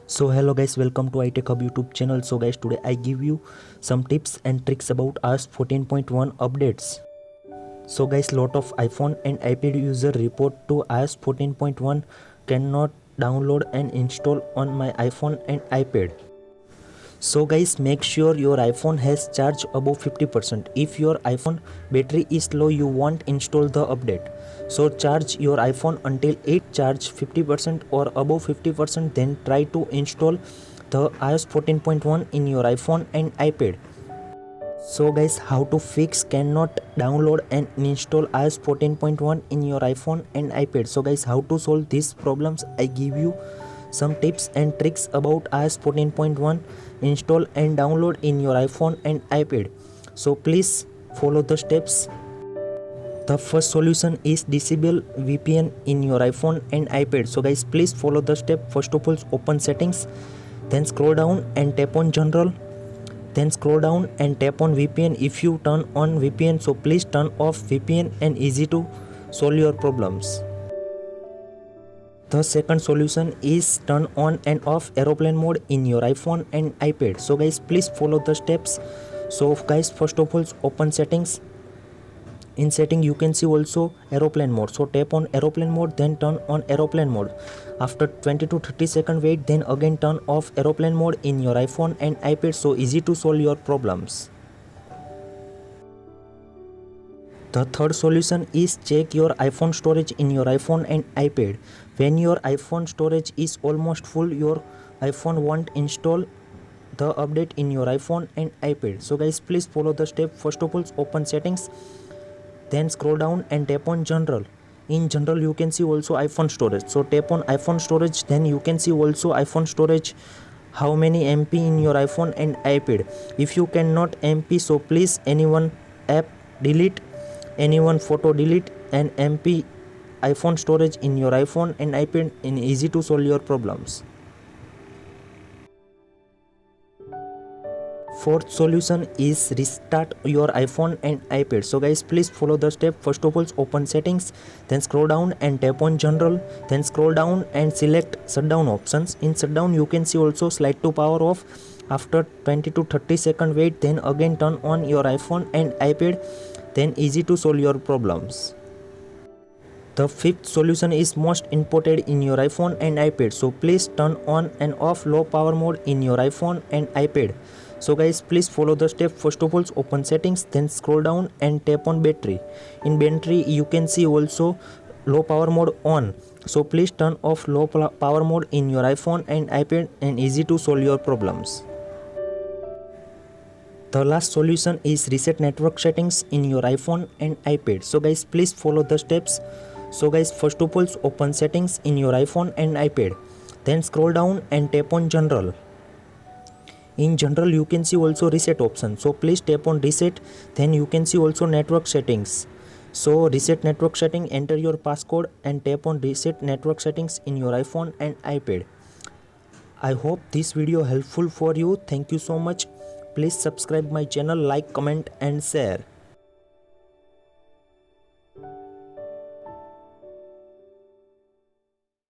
So hello guys, welcome to iTechHub YouTube channel. So guys, today I give you some tips and tricks about iOS 14.1 updates. So guys, lot of iPhone and iPad user report to iOS 14.1 cannot download and install on my iPhone and iPad. So guys, make sure your iPhone has charge above 50%. If your iPhone battery is low, you won't install the update. So charge your iPhone until it charge 50% or above 50%, then try to install the iOS 14.1 in your iPhone and iPad. So guys, how to fix cannot download and install iOS 14.1 in your iPhone and iPad. So guys, how to solve these problems, I give you some tips and tricks about iOS 14.1 install and download in your iPhone and iPad. So please follow the steps. The first solution is disable VPN in your iPhone and iPad. So guys, please follow the step. First of all, open settings, then scroll down and tap on general, then scroll down and tap on VPN. If you turn on VPN, so please turn off VPN and easy to solve your problems. The second solution is turn on and off aeroplane mode in your iPhone and iPad. So guys, please follow the steps. So guys, first of all, open settings. In setting you can see also aeroplane mode. So tap on aeroplane mode, then turn on aeroplane mode. After 20 to 30 second wait, then again turn off aeroplane mode in your iPhone and iPad. So easy to solve your problems. The third solution is check your iPhone storage in your iPhone and iPad. When your iPhone storage is almost full, your iPhone won't install the update in your iPhone and iPad. So guys, please follow the step. First of all, open settings, then scroll down and tap on general. In general you can see also iPhone storage. So tap on iPhone storage, then you can see also iPhone storage, how many MB in your iPhone and iPad. If you cannot MB, so please anyone app delete, anyone photo delete, and MB iPhone storage in your iPhone and iPad, and easy to solve your problems. Fourth solution is restart your iPhone and iPad. So guys, please follow the step. First of all, open settings, then scroll down and tap on general, then scroll down and select shutdown options. In shutdown you can see also slide to power off. After 20 to 30 second wait, then again turn on your iPhone and iPad, then easy to solve your problems. The fifth solution is most important in your iPhone and iPad. So please turn on and off low power mode in your iPhone and iPad. So guys, please follow the step. First of all, open settings, then scroll down and tap on battery. In battery you can see also low power mode on. So please turn off low power mode in your iPhone and iPad, and easy to solve your problems. The last solution is reset network settings in your iPhone and iPad. So guys, please follow the steps. So guys, first of all, open settings in your iPhone and iPad, then scroll down and tap on general. In general you can see also reset option. So please tap on reset, then you can see also network settings. So reset network setting, enter your passcode and tap on reset network settings in your iPhone and iPad. I hope this video helpful for you. Thank you so much. Please subscribe my channel, like, comment and share.